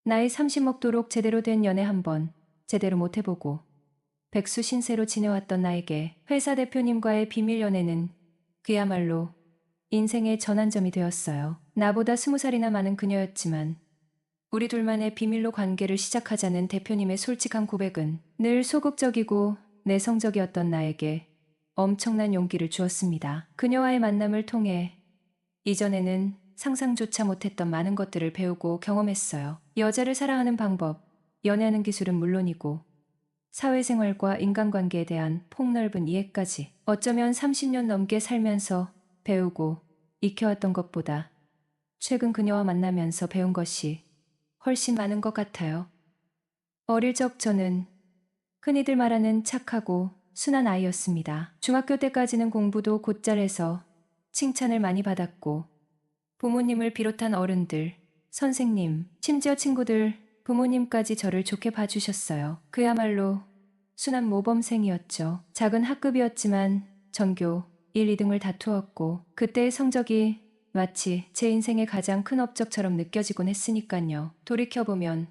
나이 30 먹도록 제대로 된 연애 한 번 제대로 못 해보고 백수 신세로 지내왔던 나에게 회사 대표님과의 비밀 연애는 그야말로 인생의 전환점이 되었어요. 나보다 20살이나 많은 그녀였지만 우리 둘만의 비밀로 관계를 시작하자는 대표님의 솔직한 고백은 늘 소극적이고 내성적이었던 나에게 엄청난 용기를 주었습니다. 그녀와의 만남을 통해 이전에는 상상조차 못했던 많은 것들을 배우고 경험했어요. 여자를 사랑하는 방법, 연애하는 기술은 물론이고 사회생활과 인간관계에 대한 폭넓은 이해까지 어쩌면 30년 넘게 살면서 배우고 익혀왔던 것보다 최근 그녀와 만나면서 배운 것이 훨씬 많은 것 같아요. 어릴 적 저는 흔히들 말하는 착하고 순한 아이였습니다. 중학교 때까지는 공부도 곧잘 해서 칭찬을 많이 받았고 부모님을 비롯한 어른들, 선생님, 심지어 친구들, 부모님까지 저를 좋게 봐주셨어요. 그야말로 순한 모범생이었죠. 작은 학급이었지만 전교 1, 2등을 다투었고 그때의 성적이 마치 제 인생의 가장 큰 업적처럼 느껴지곤 했으니깐요. 돌이켜보면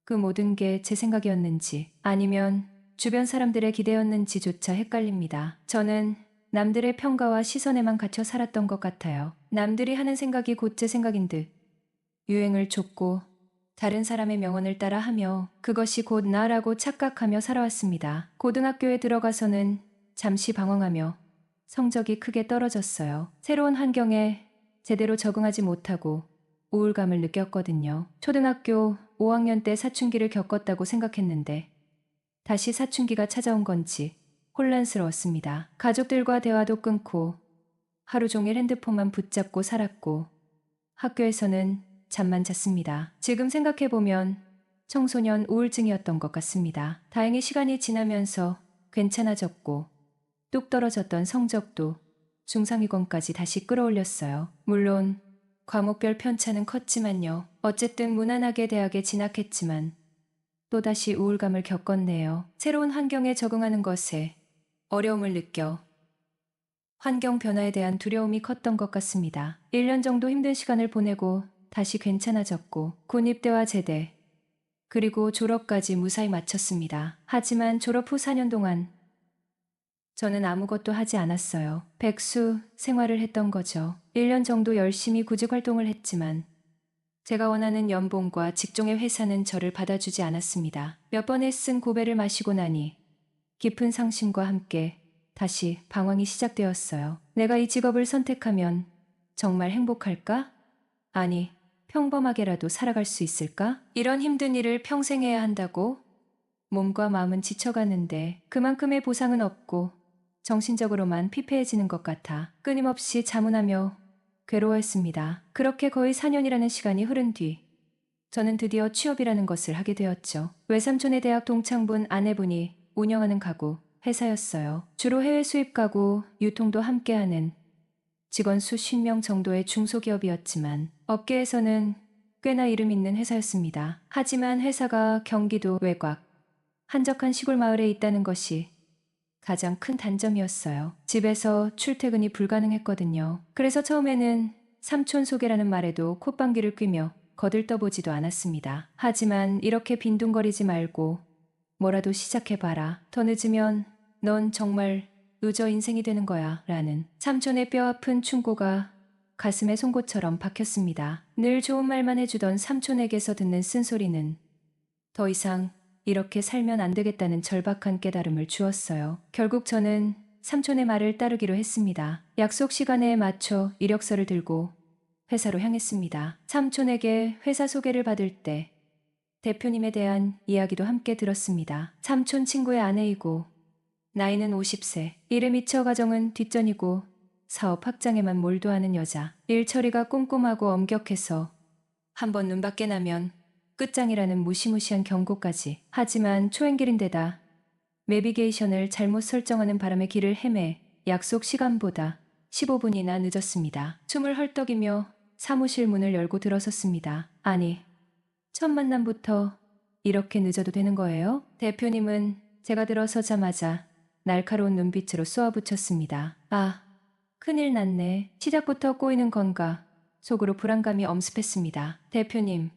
그 모든 게 제 생각이었는지 아니면 주변 사람들의 기대였는지조차 헷갈립니다. 저는 남들의 평가와 시선에만 갇혀 살았던 것 같아요. 남들이 하는 생각이 곧 제 생각인 듯 유행을 좇고 다른 사람의 명언을 따라 하며 그것이 곧 나라고 착각하며 살아왔습니다. 고등학교에 들어가서는 잠시 방황하며 성적이 크게 떨어졌어요. 새로운 환경에 제대로 적응하지 못하고 우울감을 느꼈거든요. 초등학교 5학년 때 사춘기를 겪었다고 생각했는데 다시 사춘기가 찾아온 건지 혼란스러웠습니다. 가족들과 대화도 끊고 하루 종일 핸드폰만 붙잡고 살았고 학교에서는 잠만 잤습니다. 지금 생각해보면 청소년 우울증이었던 것 같습니다. 다행히 시간이 지나면서 괜찮아졌고 뚝 떨어졌던 성적도 중상위권까지 다시 끌어올렸어요. 물론 과목별 편차는 컸지만요. 어쨌든 무난하게 대학에 진학했지만 또다시 우울감을 겪었네요. 새로운 환경에 적응하는 것에 어려움을 느껴 환경 변화에 대한 두려움이 컸던 것 같습니다. 1년 정도 힘든 시간을 보내고 다시 괜찮아졌고 군입대와 제대 그리고 졸업까지 무사히 마쳤습니다. 하지만 졸업 후 4년 동안 저는 아무것도 하지 않았어요. 백수 생활을 했던 거죠. 1년 정도 열심히 구직 활동을 했지만 제가 원하는 연봉과 직종의 회사는 저를 받아주지 않았습니다. 몇 번의 쓴 고배를 마시고 나니 깊은 상심과 함께 다시 방황이 시작되었어요. 내가 이 직업을 선택하면 정말 행복할까? 아니, 평범하게라도 살아갈 수 있을까? 이런 힘든 일을 평생 해야 한다고? 몸과 마음은 지쳐가는데 그만큼의 보상은 없고 정신적으로만 피폐해지는 것 같아 끊임없이 자문하며 괴로워했습니다. 그렇게 거의 4년이라는 시간이 흐른 뒤 저는 드디어 취업이라는 것을 하게 되었죠. 외삼촌의 대학 동창분 아내분이 운영하는 가구 회사였어요. 주로 해외 수입 가구 유통도 함께하는 직원 수 50명 정도의 중소기업이었지만 업계에서는 꽤나 이름 있는 회사였습니다. 하지만 회사가 경기도 외곽 한적한 시골 마을에 있다는 것이 가장 큰 단점이었어요. 집에서 출퇴근이 불가능했거든요. 그래서 처음에는 삼촌 소개라는 말에도 콧방귀를 뀌며 거들떠보지도 않았습니다. 하지만 이렇게 빈둥거리지 말고 뭐라도 시작해봐라. 더 늦으면 넌 정말 루저 인생이 되는 거야. 라는 삼촌의 뼈아픈 충고가 가슴에 송곳처럼 박혔습니다. 늘 좋은 말만 해주던 삼촌에게서 듣는 쓴소리는 더 이상 이렇게 살면 안 되겠다는 절박한 깨달음을 주었어요. 결국 저는 삼촌의 말을 따르기로 했습니다. 약속 시간에 맞춰 이력서를 들고 회사로 향했습니다. 삼촌에게 회사 소개를 받을 때 대표님에 대한 이야기도 함께 들었습니다. 삼촌 친구의 아내이고 나이는 50세, 일에 미쳐 가정은 뒷전이고 사업 확장에만 몰두하는 여자. 일 처리가 꼼꼼하고 엄격해서 한번 눈 밖에 나면 끝장이라는 무시무시한 경고까지. 하지만 초행길인데다 내비게이션을 잘못 설정하는 바람에 길을 헤매 약속 시간보다 15분이나 늦었습니다. 숨을 헐떡이며 사무실 문을 열고 들어섰습니다. 아니, 첫 만남부터 이렇게 늦어도 되는 거예요? 대표님은 제가 들어서자마자 날카로운 눈빛으로 쏘아붙였습니다. 아, 큰일 났네. 시작부터 꼬이는 건가? 속으로 불안감이 엄습했습니다. 대표님,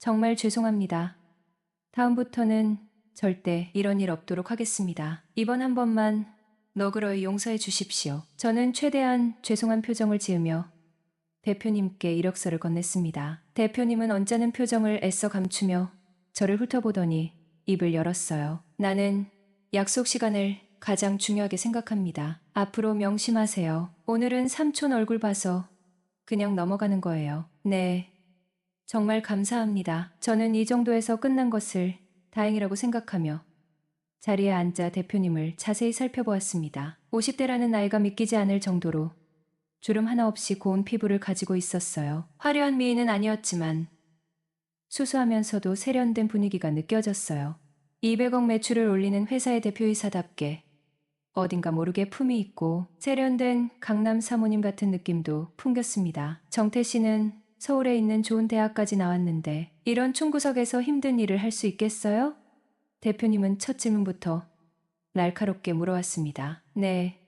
정말 죄송합니다. 다음부터는 절대 이런 일 없도록 하겠습니다. 이번 한 번만 너그러이 용서해 주십시오. 저는 최대한 죄송한 표정을 지으며 대표님께 이력서를 건넸습니다. 대표님은 언짢은 표정을 애써 감추며 저를 훑어보더니 입을 열었어요. 나는 약속 시간을 가장 중요하게 생각합니다. 앞으로 명심하세요. 오늘은 삼촌 얼굴 봐서 그냥 넘어가는 거예요. 네. 정말 감사합니다. 저는 이 정도에서 끝난 것을 다행이라고 생각하며 자리에 앉아 대표님을 자세히 살펴보았습니다. 50대라는 나이가 믿기지 않을 정도로 주름 하나 없이 고운 피부를 가지고 있었어요. 화려한 미인은 아니었지만 수수하면서도 세련된 분위기가 느껴졌어요. 200억 매출을 올리는 회사의 대표이사답게 어딘가 모르게 품이 있고 세련된 강남 사모님 같은 느낌도 풍겼습니다. 정태 씨는 서울에 있는 좋은 대학까지 나왔는데 이런 총구석에서 힘든 일을 할 수 있겠어요? 대표님은 첫 질문부터 날카롭게 물어왔습니다. 네,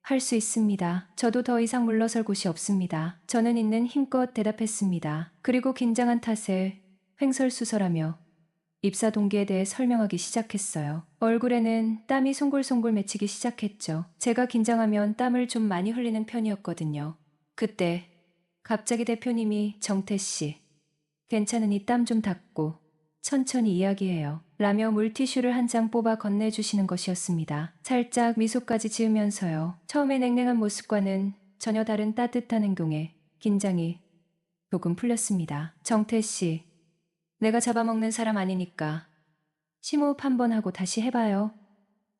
할 수 있습니다. 저도 더 이상 물러설 곳이 없습니다. 저는 있는 힘껏 대답했습니다. 그리고 긴장한 탓에 횡설수설하며 입사 동기에 대해 설명하기 시작했어요. 얼굴에는 땀이 송골송골 맺히기 시작했죠. 제가 긴장하면 땀을 좀 많이 흘리는 편이었거든요. 그때 갑자기 대표님이 정태 씨, 괜찮으니 땀 좀 닦고 천천히 이야기해요. 라며 물티슈를 한 장 뽑아 건네주시는 것이었습니다. 살짝 미소까지 지으면서요. 처음에 냉랭한 모습과는 전혀 다른 따뜻한 행동에 긴장이 조금 풀렸습니다. 정태 씨, 내가 잡아먹는 사람 아니니까 심호흡 한번 하고 다시 해봐요.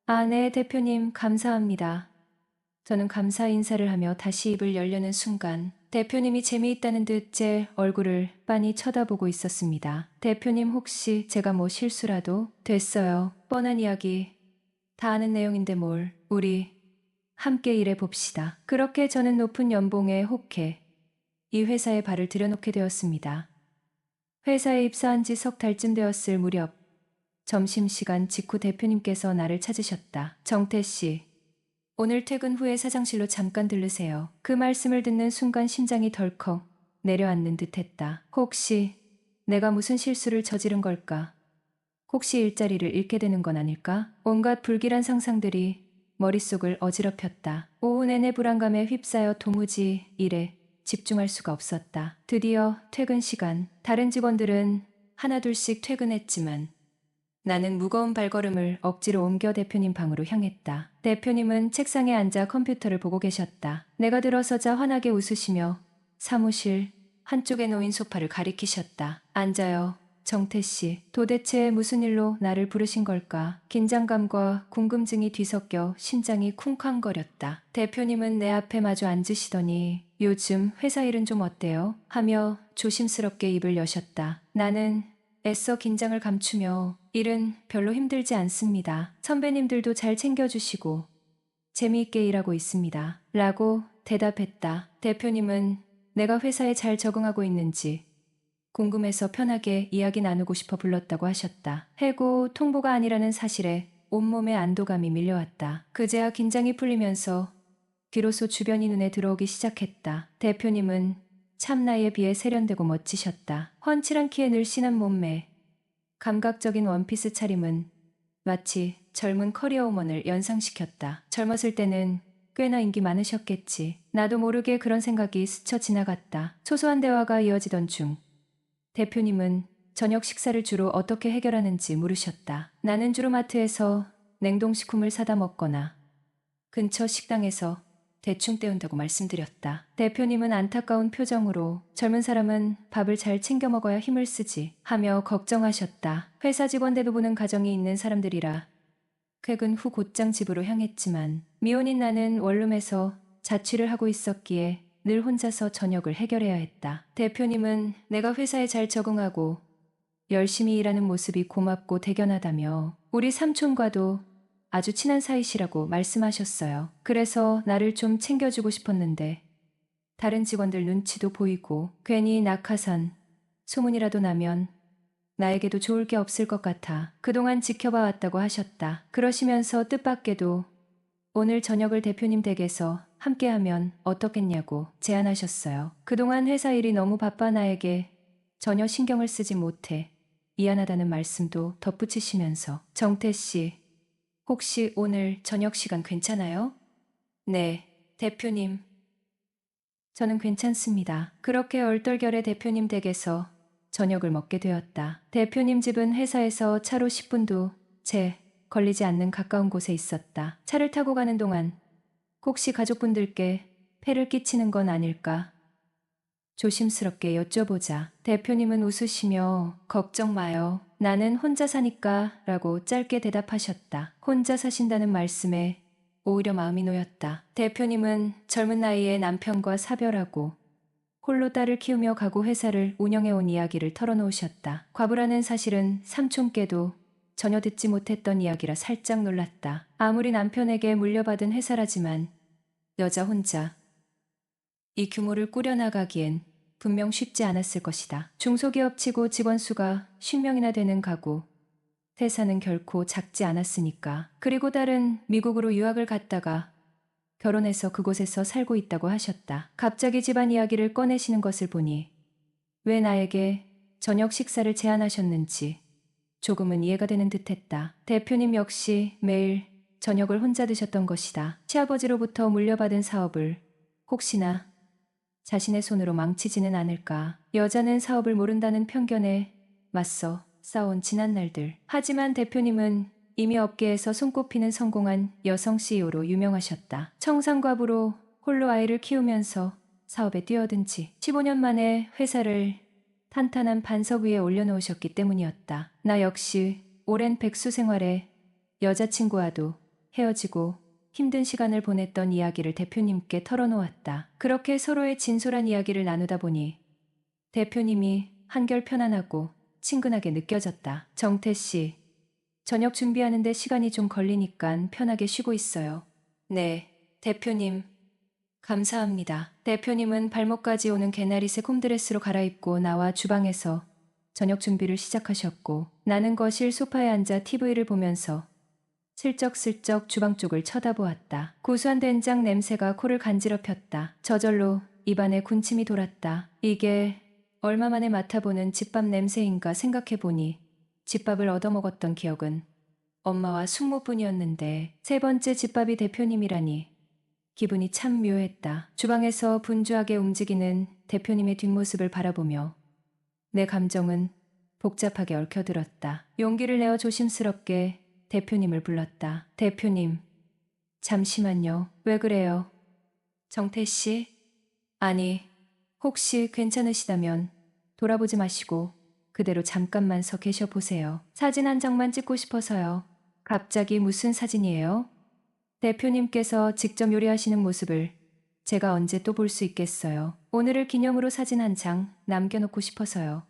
아, 네, 대표님, 감사합니다. 저는 감사 인사를 하며 다시 입을 열려는 순간 대표님이 재미있다는 듯 제 얼굴을 빤히 쳐다보고 있었습니다. 대표님 혹시 제가 뭐 실수라도 됐어요. 뻔한 이야기. 다 아는 내용인데 뭘. 우리 함께 일해 봅시다. 그렇게 저는 높은 연봉에 혹해 이 회사에 발을 들여놓게 되었습니다. 회사에 입사한 지 석 달쯤 되었을 무렵 점심시간 직후 대표님께서 나를 찾으셨다. 정태 씨, 오늘 퇴근 후에 사장실로 잠깐 들르세요. 그 말씀을 듣는 순간 심장이 덜컥 내려앉는 듯했다. 혹시 내가 무슨 실수를 저지른 걸까? 혹시 일자리를 잃게 되는 건 아닐까? 온갖 불길한 상상들이 머릿속을 어지럽혔다. 오후 내내 불안감에 휩싸여 도무지 일에 집중할 수가 없었다. 드디어 퇴근 시간. 다른 직원들은 하나둘씩 퇴근했지만 나는 무거운 발걸음을 억지로 옮겨 대표님 방으로 향했다. 대표님은 책상에 앉아 컴퓨터를 보고 계셨다. 내가 들어서자 환하게 웃으시며 사무실 한쪽에 놓인 소파를 가리키셨다. 앉아요. 정태 씨, 도대체 무슨 일로 나를 부르신 걸까? 긴장감과 궁금증이 뒤섞여 심장이 쿵쾅거렸다. 대표님은 내 앞에 마주 앉으시더니 요즘 회사 일은 좀 어때요? 하며 조심스럽게 입을 여셨다. 나는 애써 긴장을 감추며 일은 별로 힘들지 않습니다. 선배님들도 잘 챙겨주시고 재미있게 일하고 있습니다. 라고 대답했다. 대표님은 내가 회사에 잘 적응하고 있는지 궁금해서 편하게 이야기 나누고 싶어 불렀다고 하셨다. 해고 통보가 아니라는 사실에 온몸에 안도감이 밀려왔다. 그제야 긴장이 풀리면서 비로소 주변이 눈에 들어오기 시작했다. 대표님은 참나이에 비해 세련되고 멋지셨다. 훤칠한 키에 늘씬한 몸매, 감각적인 원피스 차림은 마치 젊은 커리어 우먼을 연상시켰다. 젊었을 때는 꽤나 인기 많으셨겠지. 나도 모르게 그런 생각이 스쳐 지나갔다. 소소한 대화가 이어지던 중 대표님은 저녁 식사를 주로 어떻게 해결하는지 물으셨다. 나는 주로 마트에서 냉동식품을 사다 먹거나 근처 식당에서 대충 때운다고 말씀드렸다. 대표님은 안타까운 표정으로 젊은 사람은 밥을 잘 챙겨 먹어야 힘을 쓰지 하며 걱정하셨다. 회사 직원 대부분은 가정이 있는 사람들이라 퇴근 후 곧장 집으로 향했지만 미혼인 나는 원룸에서 자취를 하고 있었기에 늘 혼자서 저녁을 해결해야 했다. 대표님은 내가 회사에 잘 적응하고 열심히 일하는 모습이 고맙고 대견하다며 우리 삼촌과도 아주 친한 사이시라고 말씀하셨어요. 그래서 나를 좀 챙겨주고 싶었는데 다른 직원들 눈치도 보이고 괜히 낙하산 소문이라도 나면 나에게도 좋을 게 없을 것 같아 그동안 지켜봐 왔다고 하셨다. 그러시면서 뜻밖에도 오늘 저녁을 대표님 댁에서 함께하면 어떻겠냐고 제안하셨어요. 그동안 회사 일이 너무 바빠 나에게 전혀 신경을 쓰지 못해 미안하다는 말씀도 덧붙이시면서 정태 씨, 혹시 오늘 저녁 시간 괜찮아요? 네, 대표님. 저는 괜찮습니다. 그렇게 얼떨결에 대표님 댁에서 저녁을 먹게 되었다. 대표님 집은 회사에서 차로 10분도 채 걸리지 않는 가까운 곳에 있었다. 차를 타고 가는 동안 혹시 가족분들께 폐를 끼치는 건 아닐까 조심스럽게 여쭤보자 대표님은 웃으시며 걱정 마요. 나는 혼자 사니까 라고 짧게 대답하셨다. 혼자 사신다는 말씀에 오히려 마음이 놓였다. 대표님은 젊은 나이에 남편과 사별하고 홀로 딸을 키우며 가구 회사를 운영해온 이야기를 털어놓으셨다. 과부라는 사실은 삼촌께도 전혀 듣지 못했던 이야기라 살짝 놀랐다. 아무리 남편에게 물려받은 회사라지만 여자 혼자 이 규모를 꾸려나가기엔 분명 쉽지 않았을 것이다. 중소기업치고 직원 수가 50명이나 되는 가구. 회사는 결코 작지 않았으니까. 그리고 딸은 미국으로 유학을 갔다가 결혼해서 그곳에서 살고 있다고 하셨다. 갑자기 집안 이야기를 꺼내시는 것을 보니 왜 나에게 저녁 식사를 제안하셨는지 조금은 이해가 되는 듯했다. 대표님 역시 매일 저녁을 혼자 드셨던 것이다. 시아버지로부터 물려받은 사업을 혹시나 자신의 손으로 망치지는 않을까. 여자는 사업을 모른다는 편견에 맞서 싸운 지난 날들. 하지만 대표님은 이미 업계에서 손꼽히는 성공한 여성 CEO로 유명하셨다. 청산과부로 홀로 아이를 키우면서 사업에 뛰어든 지 15년 만에 회사를 탄탄한 반석 위에 올려놓으셨기 때문이었다. 나 역시 오랜 백수 생활에 여자친구와도 헤어지고 힘든 시간을 보냈던 이야기를 대표님께 털어놓았다. 그렇게 서로의 진솔한 이야기를 나누다 보니 대표님이 한결 편안하고 친근하게 느껴졌다. 정태 씨, 저녁 준비하는데 시간이 좀 걸리니까 편하게 쉬고 있어요. 네, 대표님. 감사합니다. 대표님은 발목까지 오는 개나리색 홈드레스로 갈아입고 나와 주방에서 저녁 준비를 시작하셨고 나는 거실 소파에 앉아 TV를 보면서 슬쩍슬쩍 주방 쪽을 쳐다보았다. 고소한 된장 냄새가 코를 간지럽혔다. 저절로 입안에 군침이 돌았다. 이게 얼마 만에 맡아보는 집밥 냄새인가 생각해보니 집밥을 얻어먹었던 기억은 엄마와 숙모뿐이었는데 세 번째 집밥이 대표님이라니 기분이 참 묘했다. 주방에서 분주하게 움직이는 대표님의 뒷모습을 바라보며 내 감정은 복잡하게 얽혀들었다. 용기를 내어 조심스럽게 대표님을 불렀다. 대표님, 잠시만요. 왜 그래요? 정태 씨? 아니, 혹시 괜찮으시다면 돌아보지 마시고 그대로 잠깐만 서 계셔 보세요. 사진 한 장만 찍고 싶어서요. 갑자기 무슨 사진이에요? 대표님께서 직접 요리하시는 모습을 제가 언제 또 볼 수 있겠어요. 오늘을 기념으로 사진 한 장 남겨놓고 싶어서요.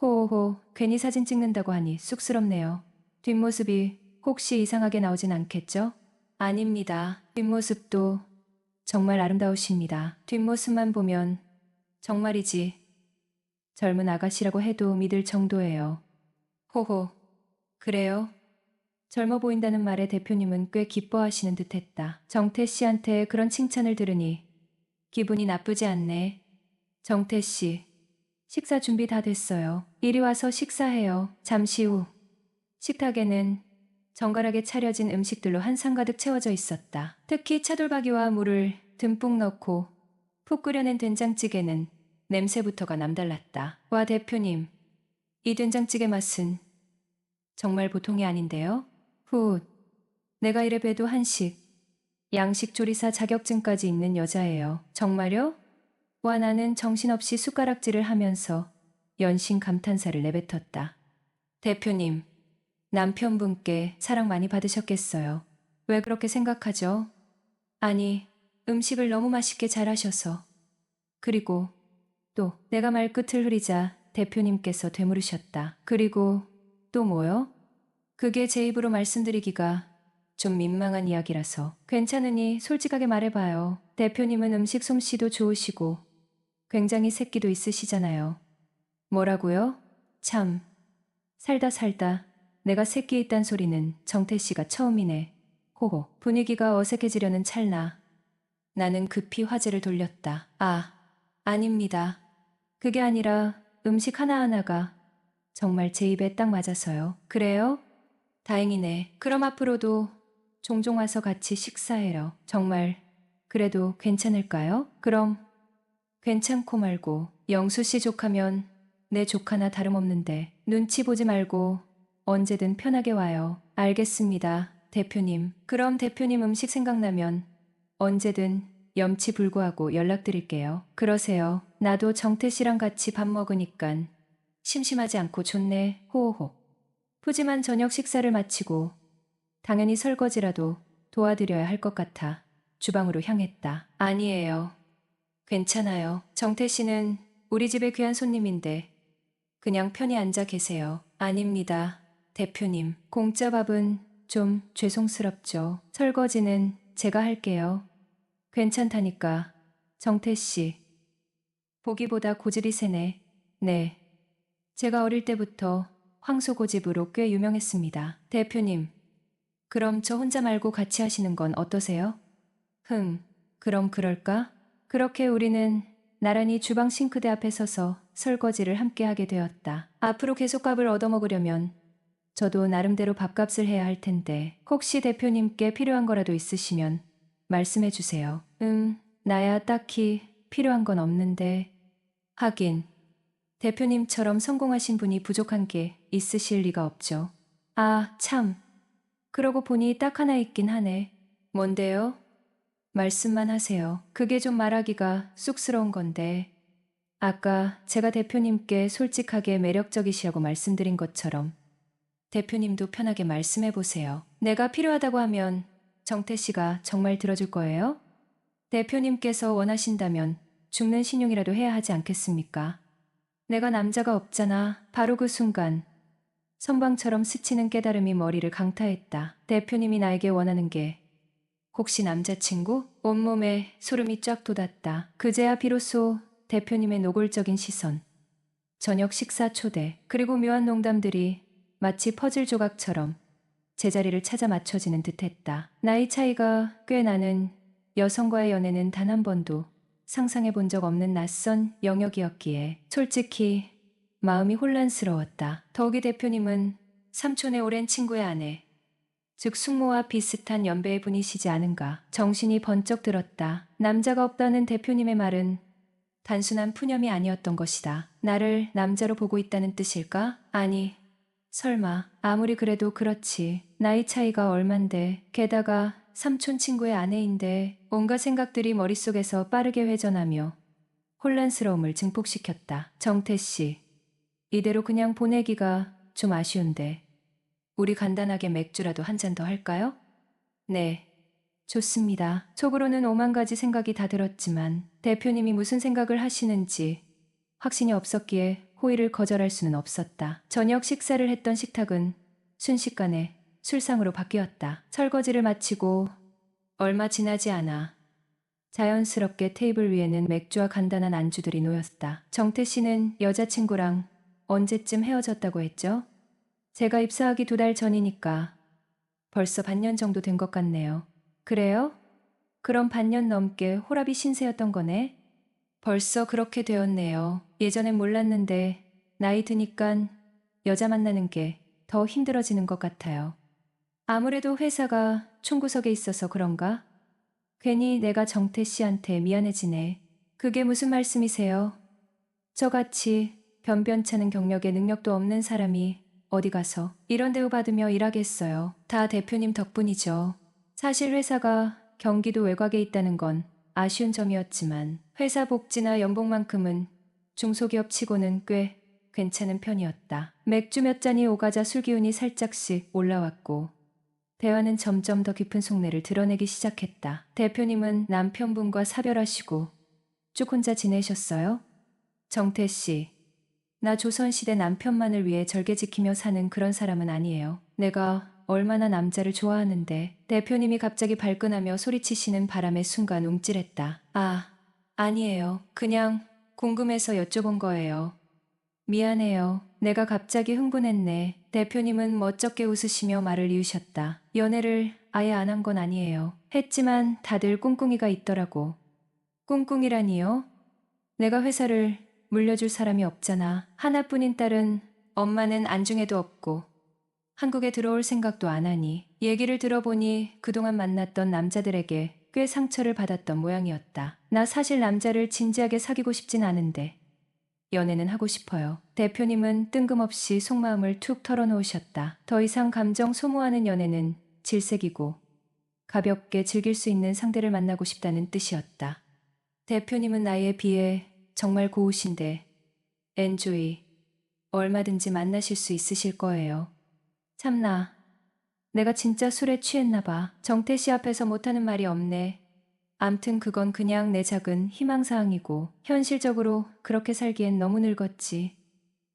호호호, 괜히 사진 찍는다고 하니 쑥스럽네요. 뒷모습이 혹시 이상하게 나오진 않겠죠? 아닙니다. 뒷모습도 정말 아름다우십니다. 뒷모습만 보면 정말이지 젊은 아가씨라고 해도 믿을 정도예요. 호호, 그래요? 젊어 보인다는 말에 대표님은 꽤 기뻐하시는 듯했다. 정태 씨한테 그런 칭찬을 들으니 기분이 나쁘지 않네. 정태 씨, 식사 준비 다 됐어요. 이리 와서 식사해요. 잠시 후 식탁에는 정갈하게 차려진 음식들로 한상 가득 채워져 있었다. 특히 차돌박이와 물을 듬뿍 넣고 푹 끓여낸 된장찌개는 냄새부터가 남달랐다. 와 대표님, 이 된장찌개 맛은 정말 보통이 아닌데요? 후, 내가 이래 봬도 한식, 양식 조리사 자격증까지 있는 여자예요. 정말요? 와 나는 정신없이 숟가락질을 하면서 연신 감탄사를 내뱉었다. 대표님, 남편분께 사랑 많이 받으셨겠어요. 왜 그렇게 생각하죠? 아니, 음식을 너무 맛있게 잘하셔서. 그리고 또 내가 말끝을 흐리자 대표님께서 되물으셨다. 그리고 또 뭐요? 그게 제 입으로 말씀드리기가 좀 민망한 이야기라서. 괜찮으니 솔직하게 말해봐요. 대표님은 음식 솜씨도 좋으시고 굉장히 새끼도 있으시잖아요. 뭐라고요? 참, 살다 내가 새끼 있단 소리는 정태 씨가 처음이네. 호호. 분위기가 어색해지려는 찰나 나는 급히 화제를 돌렸다. 아, 아닙니다. 그게 아니라 음식 하나하나가 정말 제 입에 딱 맞아서요. 그래요? 다행이네. 그럼 앞으로도 종종 와서 같이 식사해요. 정말 그래도 괜찮을까요? 그럼 괜찮고 말고 영수 씨 조카면 내 조카나 다름없는데 눈치 보지 말고 언제든 편하게 와요. 알겠습니다, 대표님. 그럼 대표님 음식 생각나면 언제든 염치불구하고 연락드릴게요. 그러세요. 나도 정태 씨랑 같이 밥 먹으니깐 심심하지 않고 좋네. 호호호. 푸짐한 저녁 식사를 마치고 당연히 설거지라도 도와드려야 할 것 같아 주방으로 향했다. 아니에요. 괜찮아요. 정태 씨는 우리 집의 귀한 손님인데 그냥 편히 앉아 계세요. 아닙니다. 대표님, 공짜 밥은 좀 죄송스럽죠. 설거지는 제가 할게요. 괜찮다니까. 정태 씨, 보기보다 고집이 세네. 네. 제가 어릴 때부터 황소고집으로 꽤 유명했습니다. 대표님, 그럼 저 혼자 말고 같이 하시는 건 어떠세요? 그럼 그럴까? 그렇게 우리는 나란히 주방 싱크대 앞에 서서 설거지를 함께 하게 되었다. 앞으로 계속 밥을 얻어먹으려면 저도 나름대로 밥값을 해야 할 텐데 혹시 대표님께 필요한 거라도 있으시면 말씀해 주세요. 나야 딱히 필요한 건 없는데 하긴 대표님처럼 성공하신 분이 부족한 게 있으실 리가 없죠. 아, 참. 그러고 보니 딱 하나 있긴 하네. 뭔데요? 말씀만 하세요. 그게 좀 말하기가 쑥스러운 건데 아까 제가 대표님께 솔직하게 매력적이시라고 말씀드린 것처럼 대표님도 편하게 말씀해 보세요. 내가 필요하다고 하면 정태 씨가 정말 들어줄 거예요? 대표님께서 원하신다면 죽는 신용이라도 해야 하지 않겠습니까? 내가 남자가 없잖아. 바로 그 순간 선방처럼 스치는 깨달음이 머리를 강타했다. 대표님이 나에게 원하는 게 혹시 남자친구? 온몸에 소름이 쫙 돋았다. 그제야 비로소 대표님의 노골적인 시선, 저녁 식사 초대, 그리고 묘한 농담들이 마치 퍼즐 조각처럼 제자리를 찾아 맞춰지는 듯했다. 나이 차이가 꽤 나는 여성과의 연애는 단 한 번도 상상해 본 적 없는 낯선 영역이었기에 솔직히 마음이 혼란스러웠다. 더욱이 대표님은 삼촌의 오랜 친구의 아내, 즉 숙모와 비슷한 연배의 분이시지 않은가. 정신이 번쩍 들었다. 남자가 없다는 대표님의 말은 단순한 푸념이 아니었던 것이다. 나를 남자로 보고 있다는 뜻일까? 아니, 설마. 아무리 그래도 그렇지. 나이 차이가 얼만데 게다가 삼촌 친구의 아내인데 온갖 생각들이 머릿속에서 빠르게 회전하며 혼란스러움을 증폭시켰다. 정태 씨, 이대로 그냥 보내기가 좀 아쉬운데 우리 간단하게 맥주라도 한 잔 더 할까요? 네, 좋습니다. 속으로는 오만 가지 생각이 다 들었지만 대표님이 무슨 생각을 하시는지 확신이 없었기에 호의를 거절할 수는 없었다. 저녁 식사를 했던 식탁은 순식간에 술상으로 바뀌었다. 설거지를 마치고 얼마 지나지 않아 자연스럽게 테이블 위에는 맥주와 간단한 안주들이 놓였다. 정태 씨는 여자친구랑 언제쯤 헤어졌다고 했죠? 제가 입사하기 2달 전이니까 벌써 반년 정도 된 것 같네요. 그래요? 그럼 반년 넘게 호랍이 신세였던 거네? 벌써 그렇게 되었네요. 예전엔 몰랐는데 나이 드니깐 여자 만나는 게 더 힘들어지는 것 같아요. 아무래도 회사가 총구석에 있어서 그런가? 괜히 내가 정태 씨한테 미안해지네. 그게 무슨 말씀이세요? 저같이 변변찮은 경력에 능력도 없는 사람이 어디 가서 이런 대우 받으며 일하겠어요. 다 대표님 덕분이죠. 사실 회사가 경기도 외곽에 있다는 건 아쉬운 점이었지만 회사 복지나 연봉만큼은 중소기업 치고는 꽤 괜찮은 편이었다. 맥주 몇 잔이 오가자 술기운이 살짝씩 올라왔고 대화는 점점 더 깊은 속내를 드러내기 시작했다. 대표님은 남편분과 사별하시고 쭉 혼자 지내셨어요? 정태 씨, 나 조선시대 남편만을 위해 절개 지키며 사는 그런 사람은 아니에요. 내가 얼마나 남자를 좋아하는데. 대표님이 갑자기 발끈하며 소리치시는 바람에 순간 움찔했다. 아, 아니에요. 그냥 궁금해서 여쭤본 거예요. 미안해요. 내가 갑자기 흥분했네. 대표님은 멋쩍게 웃으시며 말을 이으셨다. 연애를 아예 안 한 건 아니에요. 했지만 다들 꿍꿍이가 있더라고. 꿍꿍이라니요? 내가 회사를 물려줄 사람이 없잖아. 하나뿐인 딸은 엄마는 안중에도 없고 한국에 들어올 생각도 안 하니 얘기를 들어보니 그동안 만났던 남자들에게 꽤 상처를 받았던 모양이었다. 나 사실 남자를 진지하게 사귀고 싶진 않은데 연애는 하고 싶어요. 대표님은 뜬금없이 속마음을 툭 털어놓으셨다. 더 이상 감정 소모하는 연애는 질색이고 가볍게 즐길 수 있는 상대를 만나고 싶다는 뜻이었다. 대표님은 나에 비해 정말 고우신데 엔조이 얼마든지 만나실 수 있으실 거예요. 참나, 내가 진짜 술에 취했나 봐. 정태 씨 앞에서 못하는 말이 없네. 암튼 그건 그냥 내 작은 희망사항이고 현실적으로 그렇게 살기엔 너무 늙었지.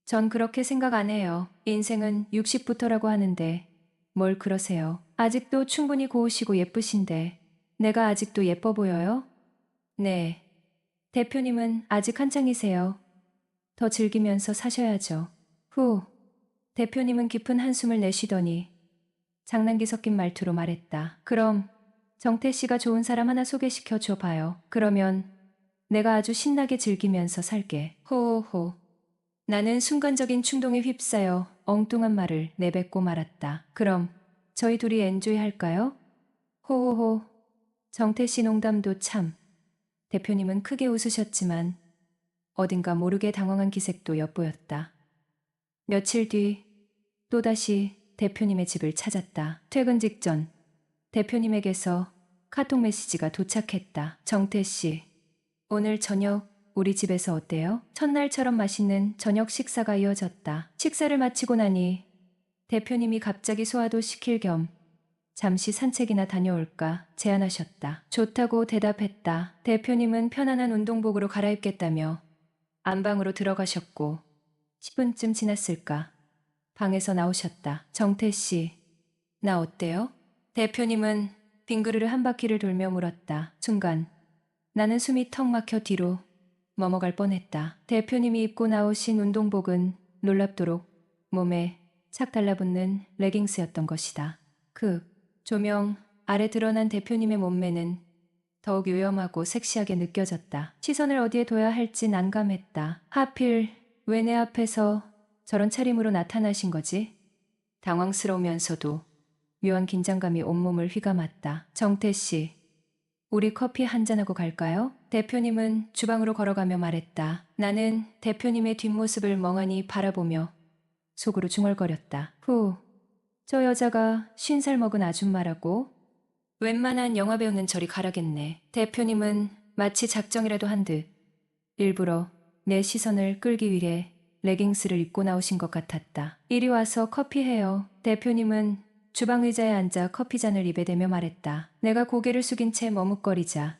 전 그렇게 생각 안 해요. 인생은 60부터라고 하는데 뭘 그러세요. 아직도 충분히 고우시고 예쁘신데 내가 아직도 예뻐 보여요? 네. 대표님은 아직 한창이세요. 더 즐기면서 사셔야죠. 후. 대표님은 깊은 한숨을 내쉬더니 장난기 섞인 말투로 말했다. 그럼 정태 씨가 좋은 사람 하나 소개시켜 줘 봐요. 그러면 내가 아주 신나게 즐기면서 살게. 호호호. 나는 순간적인 충동에 휩싸여 엉뚱한 말을 내뱉고 말았다. 그럼 저희 둘이 엔조이 할까요? 호호호. 정태 씨 농담도 참. 대표님은 크게 웃으셨지만 어딘가 모르게 당황한 기색도 엿보였다. 며칠 뒤 또다시 대표님의 집을 찾았다. 퇴근 직전 대표님에게서 카톡 메시지가 도착했다. 정태 씨, 오늘 저녁 우리 집에서 어때요? 첫날처럼 맛있는 저녁 식사가 이어졌다. 식사를 마치고 나니 대표님이 갑자기 소화도 시킬 겸 잠시 산책이나 다녀올까 제안하셨다. 좋다고 대답했다. 대표님은 편안한 운동복으로 갈아입겠다며 안방으로 들어가셨고 10분쯤 지났을까 방에서 나오셨다. 정태 씨, 나 어때요? 대표님은 빙그르르 한 바퀴를 돌며 물었다. 순간 나는 숨이 턱 막혀 뒤로 넘어갈 뻔했다. 대표님이 입고 나오신 운동복은 놀랍도록 몸에 착 달라붙는 레깅스였던 것이다. 그 조명 아래 드러난 대표님의 몸매는 더욱 요염하고 섹시하게 느껴졌다. 시선을 어디에 둬야 할지 난감했다. 하필 왜 내 앞에서 저런 차림으로 나타나신 거지? 당황스러우면서도 묘한 긴장감이 온몸을 휘감았다. 정태 씨, 우리 커피 한잔하고 갈까요? 대표님은 주방으로 걸어가며 말했다. 나는 대표님의 뒷모습을 멍하니 바라보며 속으로 중얼거렸다. 후, 저 여자가 50살 먹은 아줌마라고? 웬만한 영화배우는 저리 가라겠네. 대표님은 마치 작정이라도 한 듯 일부러 내 시선을 끌기 위해 레깅스를 입고 나오신 것 같았다. 이리 와서 커피해요. 대표님은 주방 의자에 앉아 커피잔을 입에 대며 말했다. 내가 고개를 숙인 채 머뭇거리자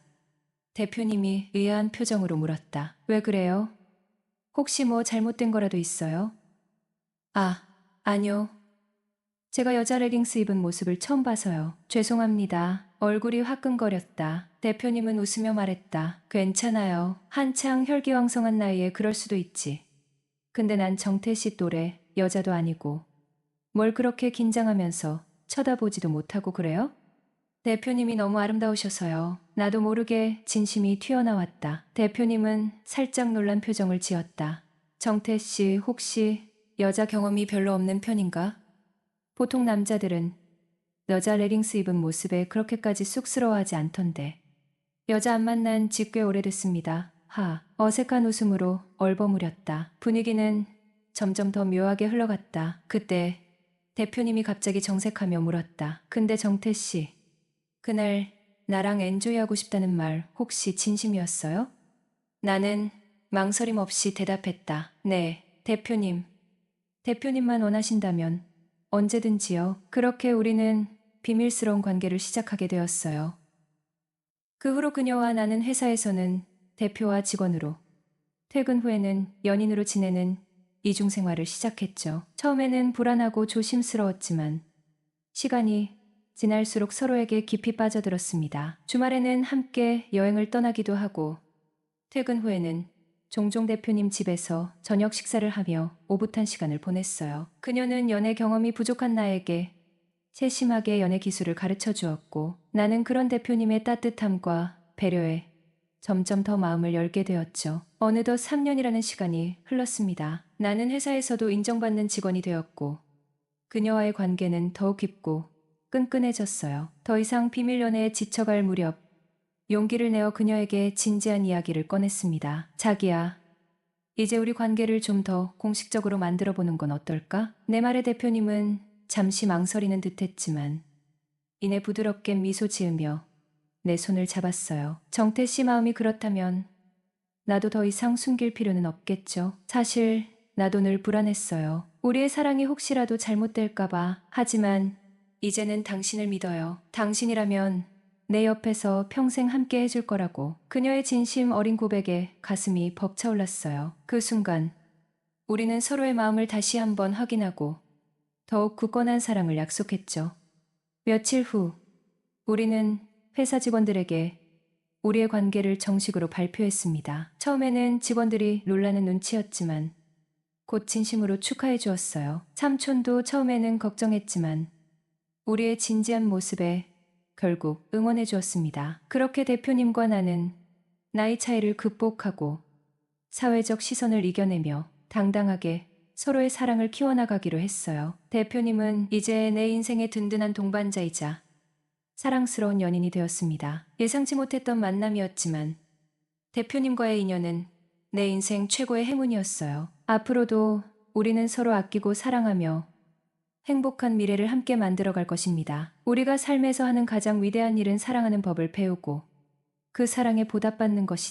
대표님이 의아한 표정으로 물었다. 왜 그래요? 혹시 뭐 잘못된 거라도 있어요? 아, 아니요. 제가 여자 레깅스 입은 모습을 처음 봐서요. 죄송합니다. 얼굴이 화끈거렸다. 대표님은 웃으며 말했다. 괜찮아요. 한창 혈기왕성한 나이에 그럴 수도 있지. 근데 난 정태 씨 또래 여자도 아니고 뭘 그렇게 긴장하면서 쳐다보지도 못하고 그래요? 대표님이 너무 아름다우셔서요. 나도 모르게 진심이 튀어나왔다. 대표님은 살짝 놀란 표정을 지었다. 정태 씨 혹시 여자 경험이 별로 없는 편인가? 보통 남자들은 여자 레깅스 입은 모습에 그렇게까지 쑥스러워하지 않던데. 여자 안 만난 지 꽤 오래됐습니다. 하, 어색한 웃음으로 얼버무렸다. 분위기는 점점 더 묘하게 흘러갔다. 그때 대표님이 갑자기 정색하며 물었다. 근데 정태 씨, 그날 나랑 엔조이 하고 싶다는 말 혹시 진심이었어요? 나는 망설임 없이 대답했다. 네, 대표님. 대표님만 원하신다면 언제든지요. 그렇게 우리는 비밀스러운 관계를 시작하게 되었어요. 그 후로 그녀와 나는 회사에서는 대표와 직원으로, 퇴근 후에는 연인으로 지내는 이중생활을 시작했죠. 처음에는 불안하고 조심스러웠지만 시간이 지날수록 서로에게 깊이 빠져들었습니다. 주말에는 함께 여행을 떠나기도 하고 퇴근 후에는 종종 대표님 집에서 저녁 식사를 하며 오붓한 시간을 보냈어요. 그녀는 연애 경험이 부족한 나에게 세심하게 연애 기술을 가르쳐 주었고 나는 그런 대표님의 따뜻함과 배려에 점점 더 마음을 열게 되었죠. 어느덧 3년이라는 시간이 흘렀습니다. 나는 회사에서도 인정받는 직원이 되었고 그녀와의 관계는 더욱 깊고 끈끈해졌어요. 더 이상 비밀 연애에 지쳐갈 무렵 용기를 내어 그녀에게 진지한 이야기를 꺼냈습니다. 자기야, 이제 우리 관계를 좀 더 공식적으로 만들어 보는 건 어떨까? 내 말에 대표님은 잠시 망설이는 듯했지만 이내 부드럽게 미소 지으며 내 손을 잡았어요. 정태 씨 마음이 그렇다면 나도 더 이상 숨길 필요는 없겠죠. 사실 나도 늘 불안했어요. 우리의 사랑이 혹시라도 잘못될까봐. 하지만 이제는 당신을 믿어요. 당신이라면 내 옆에서 평생 함께 해줄 거라고. 그녀의 진심 어린 고백에 가슴이 벅차올랐어요. 그 순간 우리는 서로의 마음을 다시 한번 확인하고 더욱 굳건한 사랑을 약속했죠. 며칠 후 우리는 회사 직원들에게 우리의 관계를 정식으로 발표했습니다. 처음에는 직원들이 놀라는 눈치였지만 곧 진심으로 축하해 주었어요. 삼촌도 처음에는 걱정했지만 우리의 진지한 모습에 결국 응원해 주었습니다. 그렇게 대표님과 나는 나이 차이를 극복하고 사회적 시선을 이겨내며 당당하게 서로의 사랑을 키워나가기로 했어요. 대표님은 이제 내 인생의 든든한 동반자이자 사랑스러운 연인이 되었습니다. 예상치 못했던 만남이었지만 대표님과의 인연은 내 인생 최고의 행운이었어요. 앞으로도 우리는 서로 아끼고 사랑하며 행복한 미래를 함께 만들어갈 것입니다. 우리가 삶에서 하는 가장 위대한 일은 사랑하는 법을 배우고 그 사랑에 보답받는 것이죠.